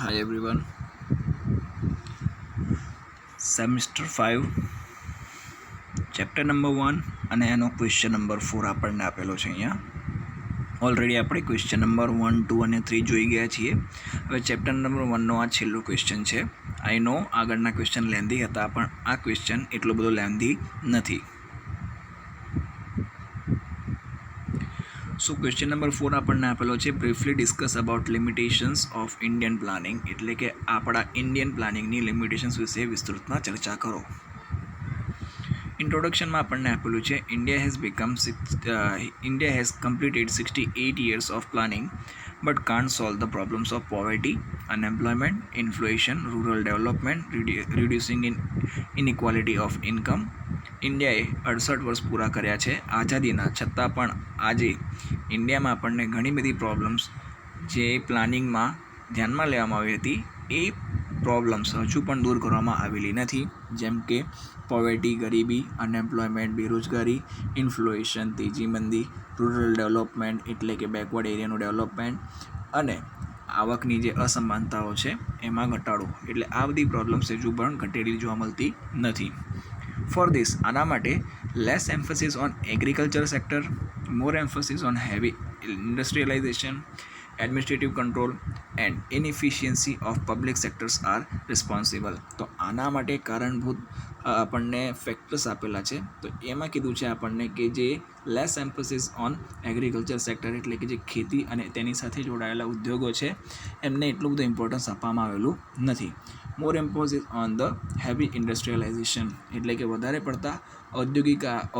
Hi everyone. Semester 5 chapter number 1 અને એનો question number 4 આપણને આપેલો છે અહીંયા. ઓલરેડી આપણે ક્વેશ્ચન નંબર 1, 2 અને 3 જોઈ ગયા છીએ. હવે ચેપ્ટર નંબર 1નો આ છેલ્લો ક્વેશ્ચન છે. આઈ નો આગળના ક્વેશ્ચન લેન્ધી હતા, પણ આ ક્વેશ્ચન એટલો બધો લેન્ધી નથી. સો ક્વેશ્ચન નંબર 4 આપણને આપેલો છે, briefly discuss about limitations of Indian planning, એટલે કે આપણા ઇન્ડિયન પ્લાનિંગની લિમિટેશન્સ વિશે વિસ્તૃતમાં ચર્ચા કરો. ઇન્ટ્રોડક્શનમાં આપણને આપેલું છે, India has completed 68 years of planning but can't solve the problems of poverty, unemployment, inflation, rural development, reducing inequality of income. ઇન્ડિયાએ 68 વર્ષ પૂરા કર્યા છે આઝાદીના, છતાં પણ આજે ઇન્ડિયામાં આપણને ઘણી બધી પ્રોબ્લેમ્સ જે પ્લાનિંગમાં ધ્યાનમાં લેવામાં આવી હતી એ પ્રોબ્લેમ્સ હજુ પણ દૂર કરવામાં આવેલી નથી. જેમ કે પોવર્ટી, ગરીબી, અનએમ્પ્લોયમેન્ટ, બેરોજગારી, ઇન્ફ્લેશન, તેજી મંદી, રૂરલ ડેવલપમેન્ટ એટલે કે બેકવર્ડ એરિયાનું ડેવલપમેન્ટ અને આવકની જે અસમાનતાઓ છે એમાં ઘટાડો, એટલે આ બધી પ્રોબ્લેમ્સ હજુ પણ ઘટેલી જોવા મળતી નથી. ફોર ધીસ, આના માટે less emphasis on agriculture sector, more emphasis on heavy industrialisation, administrative control and inefficiency of public sectors are responsible. તો આના માટે કારણભૂત આપણને ફેક્ટર્સ આપેલા છે. તો એમાં કીધું છે આપણને કે જે less emphasis on agriculture sector એટલે કે જે ખેતી અને તેની સાથે જોડાયેલા ઉદ્યોગો છે એમને એટલું બધું ઇમ્પોર્ટન્સ આપવામાં આવેલું નથી. More emphasis on the heavy industrialisation એટલે કે વધારે પડતા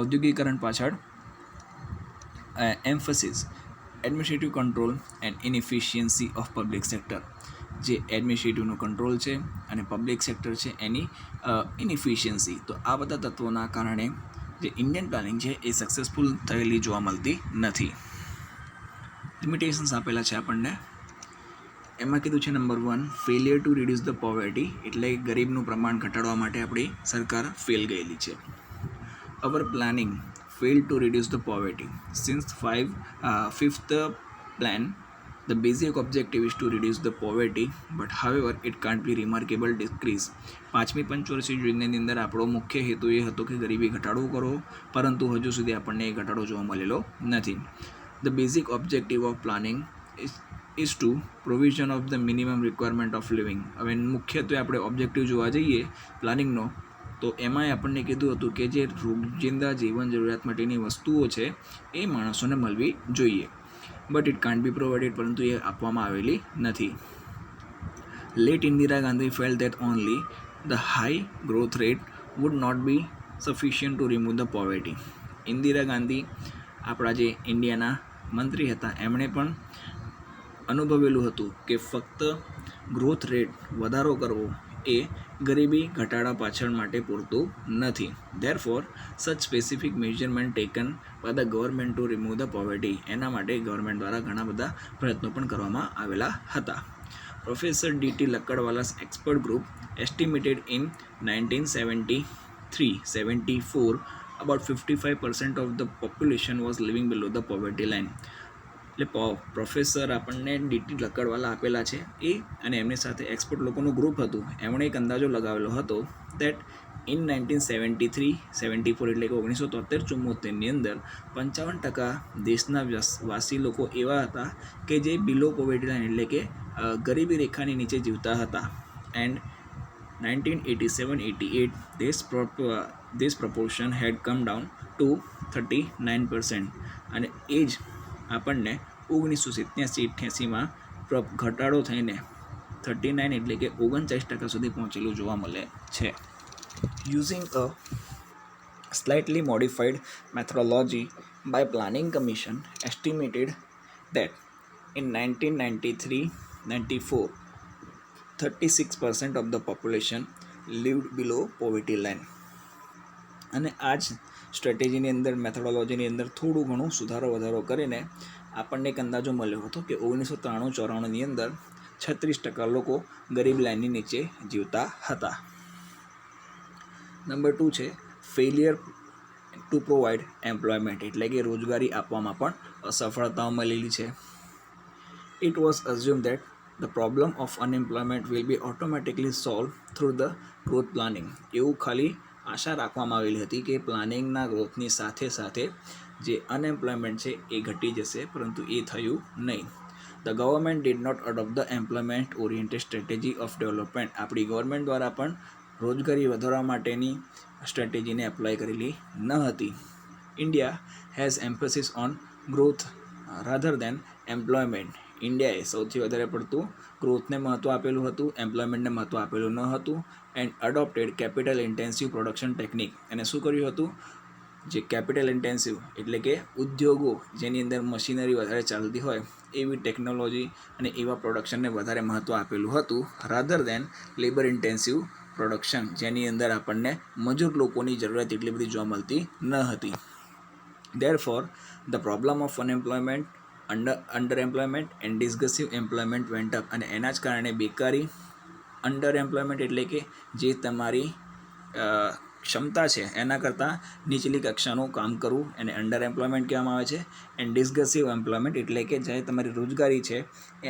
ઔદ્યોગિકરણ પાછળ emphasis, administrative control and inefficiency of public sector, જે એડમિનિસ્ટ્રેટિવનું કંટ્રોલ છે અને પબ્લિક સેક્ટર છે એની ઇનએફિશિયન્સી. તો આ બધા તત્વોના કારણે જે ઇન્ડિયન પ્લાનિંગ છે એ સક્સેસફુલ થયેલી જોવા મળતી નથી. લિમિટેશન્સ આપેલા છે આપણને. એમાં કીધું છે number 1, failure to reduce the poverty, એટલે ગરીબનું પ્રમાણ ઘટાડવા માટે આપણી સરકાર ફેલ ગયેલી છે. અવર planning failed to reduce the poverty. Since fifth plan, the basic objective is to reduce the poverty, but however it can't be remarkable decrease. પાંચમી પંચવર્ષીય યોજનાની અંદર આપણો મુખ્ય હેતુ એ હતો કે ગરીબી ઘટાડો કરો, પરંતુ હજુ સુધી આપણને એ ઘટાડો જોવા મળેલો નથી. The basic objective of planning is to provision of the minimum requirement of living. હવે મુખ્યત્વે આપણે ઓબ્જેક્ટિવ જોવા જઈએ પ્લાનિંગનો તો એમાંય આપણને કીધું હતું કે જે રોજિંદા જીવન જરૂરિયાત માટેની વસ્તુઓ છે એ માણસોને મળવી જોઈએ. But it can't be provided, પરંતુ એ આપવામાં આવેલી નથી. Late Indira Gandhi felt that only the high growth rate would not be sufficient to remove the poverty. Indira Gandhi આપણા જે ઇન્ડિયાના મંત્રી હતા એમણે પણ અનુભવેલું હતું કે ફક્ત ગ્રોથ રેટ વધારો કરવો એ ગરીબી ઘટાડા પાછળ માટે પૂરતું નથી. Therefore such specific measurement taken by the government to remove the poverty, એના માટે ગવર્મેન્ટ દ્વારા ઘણા બધા પ્રયત્નો પણ કરવામાં આવેલા હતા. Professor DT Lakdawala's expert group estimated in 1973-74 about 55% of the population was living below the poverty line. એટલે પ્રોફેસર આપણને ડીટી લક્કડવાલા આપેલા છે એ અને એમની સાથે એક્સપર્ટ લોકોનું ગ્રુપ હતું. એમણે એક અંદાજો લગાવેલો હતો દેટ ઇન 1973-74 એટલે કે 1973-74ની અંદર 55% દેશના વાસી લોકો એવા હતા કે જે બિલો પોવર્ટી લાઇન એટલે કે ગરીબી રેખાની નીચે જીવતા હતા. And 1987-88 this proportion had come down to 39%, અને એ જ આપણને 1987-88માં ઘટાડો થઈને 39 એટલે કે 39% સુધી પહોંચેલું જોવા મળે છે. Using a slightly modified methodology by planning commission estimated that in 1993-94 36% of the population lived below poverty line. અને આ જ સ્ટ્રેટેજીની અંદર મેથોડોલોજીની અંદર થોડું ઘણું સુધારો વધારો કરીને આપણને એક અંદાજો મળ્યો હતો કે 1993-94ની અંદર 36% લોકો ગરીબ લાઇનની નીચે જીવતા હતા. નંબર 2 છે ફેલિયર ટુ પ્રોવાઇડ એમ્પ્લોયમેન્ટ, એટલે કે રોજગારી આપવામાં પણ અસફળતાઓ મળેલી છે. It was assumed that the problem of unemployment will be automatically solve through the growth planning. એવું ખાલી આશા રાખવામાં આવેલી હતી કે પ્લાનિંગના ગ્રોથની સાથે સાથે જે અનએમ્પ્લોયમેન્ટ છે એ ઘટી જશે, પરંતુ એ થયું નહીં. The government did not adopt the employment oriented strategy of development. આપણી ગવર્મેન્ટ દ્વારા પણ રોજગારી વધારવા માટેની સ્ટ્રેટેજીને એપ્લાય કરેલી ન હતી. India has emphasis on growth rather then employment. ઇન્ડિયાએ સૌથી વધારે પડતું ગ્રોથને મહત્ત્વ આપેલું હતું, એમ્પ્લોયમેન્ટને મહત્ત્વ આપેલું ન હતું. And અડોપ્ટેડ capital intensive production technique. એને શું કર્યું હતું? જે કેપિટલ ઇન્ટેન્સિવ એટલે કે ઉદ્યોગો જેની અંદર મશીનરી વધારે ચાલતી હોય એવી ટેકનોલોજી અને એવા પ્રોડક્શનને વધારે મહત્ત્વ આપેલું હતું, રાધર દેન લેબર ઇન્ટેન્સિવ પ્રોડક્શન, જેની અંદર આપણને મજૂર લોકોની જરૂરિયાત એટલી બધી જોવા મળતી ન હતી. Therefore, the problem of unemployment, underemployment and disgustive employment went up. અને એના જ કારણે બેકારી, અંડરએમ્પ્લોયમેન્ટ એટલે કે જે તમારી ક્ષમતા છે એના કરતાં નીચલી કક્ષાનું કામ કરવું એને અંડરએમ્પ્લોયમેન્ટ કહેવામાં આવે છે. એન્ડ ડિસ્ગસિવ એમ્પ્લોયમેન્ટ એટલે કે જે તમારી રોજગારી છે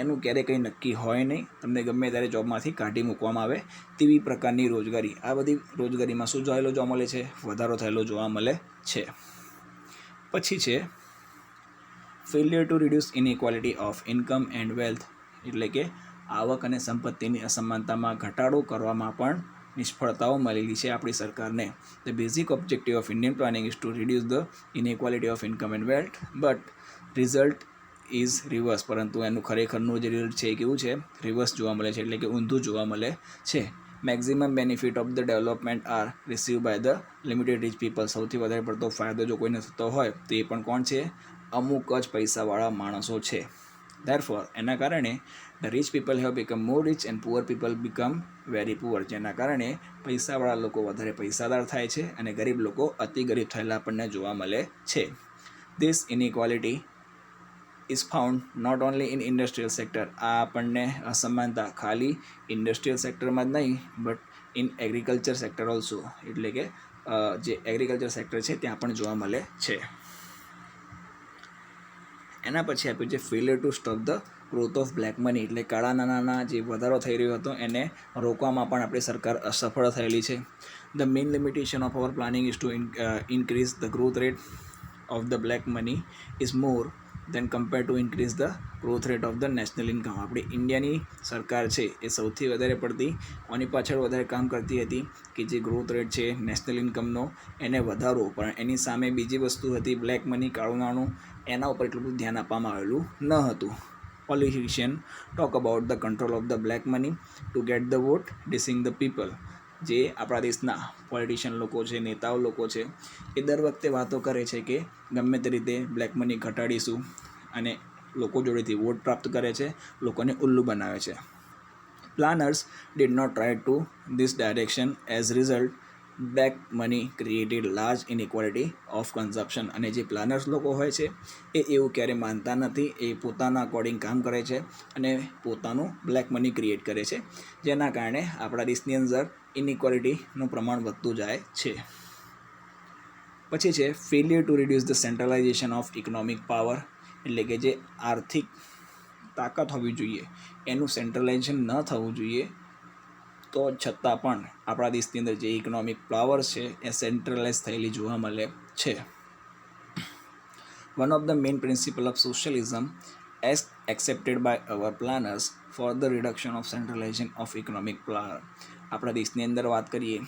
એનું ક્યારેય કંઈ નક્કી હોય નહીં, તમને ગમે ત્યારે જોબમાંથી કાઢી મૂકવામાં આવે તેવી પ્રકારની રોજગારી. આ બધી રોજગારીમાં શું જોવા મળે છે? વધારો થયેલો જોવા મળે છે. પછી છે failure to reduce inequality of income and wealth એટલે કે આવક અને સંપત્તિની અસમાનતામાં ઘટાડો કરવામાં પણ નિષ્ફળતાઓ મળેલી છે આપણી સરકારને. The basic objective of Indian planning is two reduce the inequality of income and wealth, but result is reverse. પરંતુ એનું ખરેખરનું જે રિઝલ્ટ છે એ કેવું છે? રિવર્સ જોવા મળે છે, એટલે કે ઊંધું જોવા મળે છે. Maximum benefit of the development are receive by the limited rich people. સૌથી વધારે પડતો ફાયદો જો કોઈને થતો હોય તો એ પણ કોણ છે? અમુક જ પૈસાવાળા માણસો છે. Therefore, એના કારણે the rich people have become more rich and poor people become very poor. જેના કારણે પૈસાવાળા લોકો વધારે પૈસાદાર થાય છે અને ગરીબ લોકો અતિ ગરીબ થયેલા આપણને જોવા મળે છે. This inequality is found not only in industrial sector. આ આપણને અસમાનતા ખાલી ઇન્ડસ્ટ્રીયલ સેક્ટરમાં જ નહીં, but in agriculture sector also, એટલે કે જે એગ્રીકલ્ચર સેક્ટર છે ત્યાં પણ જોવા મળે છે. એના પછી આપ્યું છે failure to stop the growth of black money એટલે કાળા નાણાંના જે વધારો થઈ રહ્યો હતો એને રોકવામાં પણ આપણી સરકાર અસફળ થયેલી છે. The main limitation of our planning is to increase the growth rate of the black money is more than compare to increase the growth rate of the national income. આપણી ઇન્ડિયાની સરકાર છે એ સૌથી વધારે પડતી કોની પાછળ વધારે કામ કરતી હતી કે જે ગ્રોથ રેટ છે નેશનલ ઇન્કમનો એને વધારવો, પણ એની સામે બીજી વસ્તુ હતી બ્લેક મની, કાળું નાણું, એના ઉપર એટલું બધું ધ્યાન આપવામાં આવેલું ન હતું. Politician talk about the control of the black money to get the vote dissing the people. જે આપણા દેશના પોલિટિશિયન લોકો છે, નેતાઓ લોકો છે, એ દર વખતે વાતો કરે છે કે ગમે તે રીતે બ્લેક મની ઘટાડીશું અને લોકો જોડેથી વોટ પ્રાપ્ત કરે છે, લોકોને ઉલ્લુ બનાવે છે. Planners did not try to this direction. As result black money created large inequality of consumption. અને જે પ્લાનર્સ લોકો હોય છે એ એવું ક્યારેય માનતા નથી, એ પોતાના અકોર્ડિંગ કામ કરે છે અને પોતાનું બ્લેક મની ક્રિએટ કરે છે, જેના કારણે આપણા દેશની અંદર ઇનઇક્વાલિટીનું પ્રમાણ વધતું જાય છે. પછી છે failure to reduce the centralisation of economic power એટલે કે જે આર્થિક તાકાત હોવી જોઈએ એનું સેન્ટ્રલાઇઝેશન ન થવું જોઈએ, તો છતાં પણ આપણા દેશની અંદર જે ઇકોનોમિક પાવર છે એ સેન્ટ્રલાઇઝ થયેલી જોવા મળે છે. One of the main principle of socialism as accepted by our planners for the reduction of centralisation of economic power. આપણા દેશની અંદર વાત કરીએ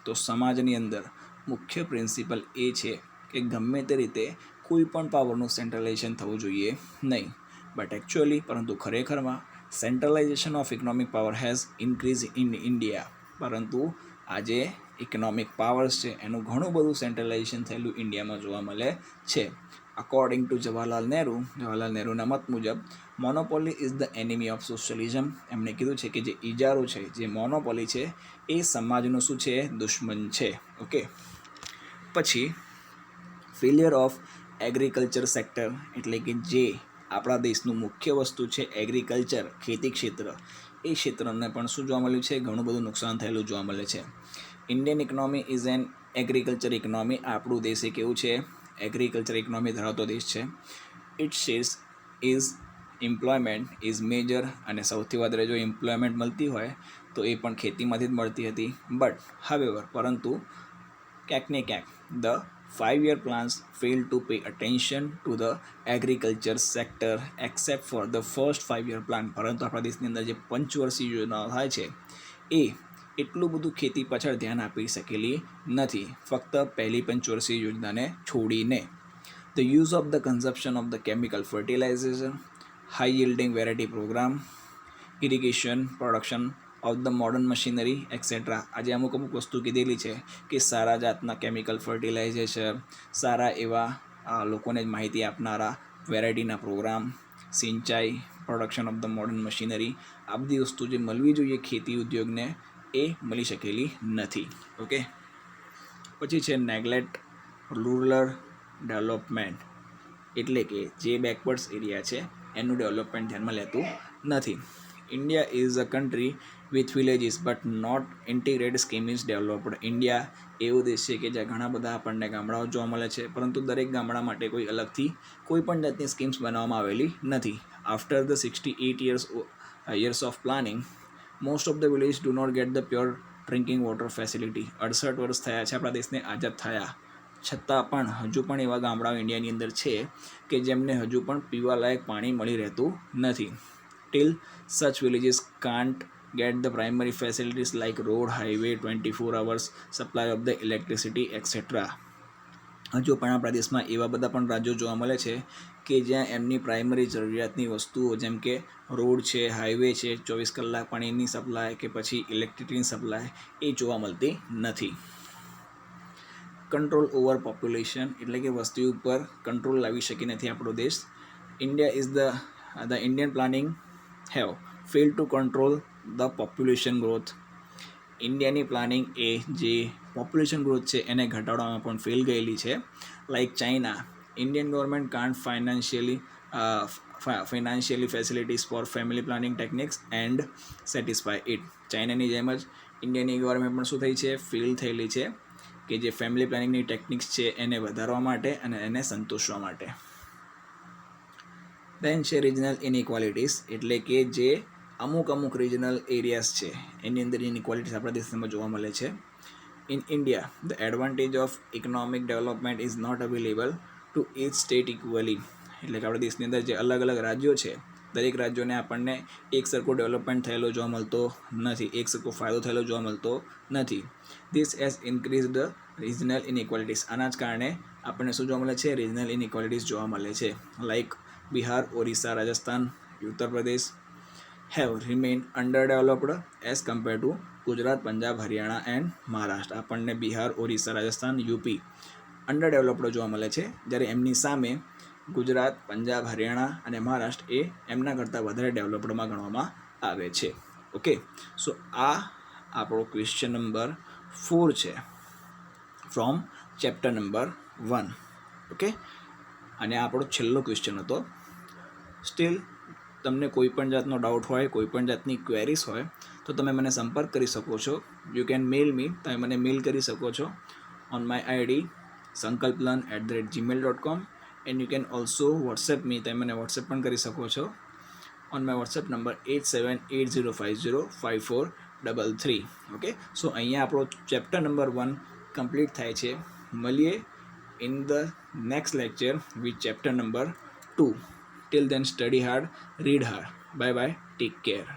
તો સમાજની અંદર મુખ્ય પ્રિન્સિપલ એ છે કે ગમે તે રીતે કોઈ પણ પાવરનું સેન્ટ્રલાઇઝેશન થવું જોઈએ નહીં. બટ એકચ્યુઅલી પરંતુ ખરેખરમાં centralisation of economic power has increase in India. પરંતુ આજે ઇકોનોમિક પાવર્સ છે એનું ઘણું બધું સેન્ટ્રલાઇઝેશન થયેલું ઇન્ડિયામાં જોવા મળે છે. અકોર્ડિંગ ટુ જવાહરલાલ નહેરુના મત મુજબ monopoly is the enemy of socialism. એમણે કીધું છે કે જે ઇજારો છે, જે મોનોપોલી છે એ સમાજનું શું છે? દુશ્મન છે. ઓકે. પછી ફેલિયર ઓફ એગ્રીકલ્ચર સેક્ટર એટલે કે જે આપણા દેશનું મુખ્ય વસ્તુ છે એગ્રીકલ્ચર, ખેતી ક્ષેત્ર, એ ક્ષેત્રને પણ શું જોવા મળ્યું છે? ઘણું બધું નુકસાન થયેલું જોવા મળે છે. Indian economy is an agriculture economy. આપણું દેશ એ કેવું છે? એગ્રીકલ્ચર ઇકોનોમી ધરાવતો દેશ છે. It shares is employment is major, અને સૌથી વધારે જો એમ્પ્લોયમેન્ટ મળતી હોય તો એ પણ ખેતીમાંથી જ મળતી હતી. બટ હાવેવર, પરંતુ ક્યાંક ને ક્યાંક the 5-year plans fail to pay attention to the agriculture sector except for the first 5-year plan. પરંતુ આપણા દેશની અંદર જે પંચવર્ષીય યોજનાઓ થાય છે એ એટલું બધું ખેતી પાછળ ધ્યાન આપી શકેલી નથી, ફક્ત પહેલી પંચવર્ષીય યોજનાને છોડીને. The use of the consumption of the chemical fertilization, high yielding variety program, irrigation, production of the modern machinery, etc. આજે અમુક વસ્તુ કીધેલી છે કે સારા જાતના કેમિકલ ફર્ટિલાઇઝેશન, સારા એવા લોકોને માહિતી આપનારા વેરાયટીના પ્રોગ્રામ, સિંચાઈ, production of the modern machinery, આ બધી વસ્તુ જે મળવી જોઈએ ખેતી ઉદ્યોગને એ મળી શકેલી નથી. ઓકે, પછી છે નેગ્લેક્ટ રૂરલ ડેવલપમેન્ટ, એટલે કે જે બેકવર્ડ્સ એરિયા છે એનું ડેવલપમેન્ટ ધ્યાનમાં લેતું નથી. India is a country with villages but not integrated scheme is developed. India એવો દેશ છે કે જ્યાં ઘણા બધા આપણને ગામડાઓ જોવા મળે છે, પરંતુ દરેક ગામડા માટે કોઈ અલગથી કોઈ પણ જાતની સ્કીમ્સ બનાવવામાં આવેલી નથી. After the 68 years of planning, most of the village do not get the pure drinking water facility. 68 વર્ષ થયા છે આપણા દેશને આઝાદ થયા, છતાં પણ હજુ પણ એવા ગામડાઓ ઇન્ડિયાની અંદર છે કે જેમને હજુ પણ પીવાલાયક પાણી મળી રહેતું નથી. Till such villages can't get the primary facilities like road, highway, 24 hours supply of the electricity, etc. હજુ પણ આપણા દેશમાં એવા બધા પણ રાજ્યો જોવા મળે છે કે જ્યાં એમની પ્રાઇમરી જરૂરિયાતની વસ્તુઓ જેમ કે રોડ છે, હાઈવે છે, 24 કલાક પાણીની સપ્લાય કે પછી ઇલેક્ટ્રિસિટીની સપ્લાય એ જોવા મળતી નથી. કંટ્રોલ ઓવર પોપ્યુલેશન, એટલે કે વસ્તી ઉપર કંટ્રોલ લાવી શકી નથી આપણો દેશ. India is the Indian planning have fail two control the population growth. ઇન્ડિયાની પ્લાનિંગ એ જે પોપ્યુલેશન ગ્રોથ છે એને ઘટાડવામાં પણ ફેલ ગયેલી છે. Like China, Indian government can't financially facilities for family planning techniques and satisfy it. ચાઇનાની જેમ જ ઇન્ડિયાની ગવર્મેન્ટ પણ શું થઈ છે, ફેલ થયેલી છે કે જે ફેમિલી પ્લાનિંગની ટેકનિક્સ છે એને વધારવા માટે અને એને સંતોષવા માટે. દેન છે રિજનલ ઇનઇક્વાલિટીઝ, એટલે કે જે અમુક રિજનલ એરિયાઝ છે એની અંદર ઇનઇક્વાલિટીઝ આપણા દેશમાં જોવા મળે છે. In India the advantage of economic development is not available to each state equally. એટલે કે આપણા દેશની અંદર જે અલગ અલગ રાજ્યો છે, દરેક રાજ્યોને આપણને એક સરખો ડેવલપમેન્ટ થયેલો જોવા મળતો નથી, એક સરખો ફાયદો થયેલો જોવા મળતો નથી. This has increase the regional inequalities. આના જ કારણે આપણને શું જોવા મળે છે, રિજનલ ઇનઇક્વાલિટીઝ જોવા મળે છે. Like Bihar, Orissa, Rajasthan, Uttar Pradesh have remained underdeveloped as compared to Gujarat, Punjab, Haryana and Maharashtra. આપણને બિહાર, ઓરિસ્સા, રાજસ્થાન, યુપી અંડરડેવલપ્ડ જોવા મળે છે, જ્યારે એમની સામે ગુજરાત, પંજાબ, હરિયાણા અને મહારાષ્ટ્ર એ એમના કરતાં વધારે ડેવલપ્ડમાં ગણવામાં આવે છે. ઓકે, સો આ આપણો ક્વેશ્ચન નંબર 4 છે ફ્રોમ ચેપ્ટર નંબર 1. ઓકે, અને આ આપણો છેલ્લો ક્વેશ્ચન હતો. સ્ટીલ તમને કોઈ પણ જાતનો ડાઉટ હોય, કોઈ પણ જાતની ક્વેરીઝ હોય તો તમે મને સંપર્ક કરી શકો છો. યુ કેન મેલ મી, તમે મને મેલ કરી શકો છો on my ID sankalplan@gmail.com and you can also WhatsApp me, તમે મને વોટ્સએપ પણ કરી શકો છો on my WhatsApp number 8780505433. Okay, so અહીંયા આપણો ચેપ્ટર નંબર 1 કમ્પ્લીટ થાય છે. મળીએ in the next lecture with chapter number 2. Till then, study hard, read hard. Bye bye. Take care.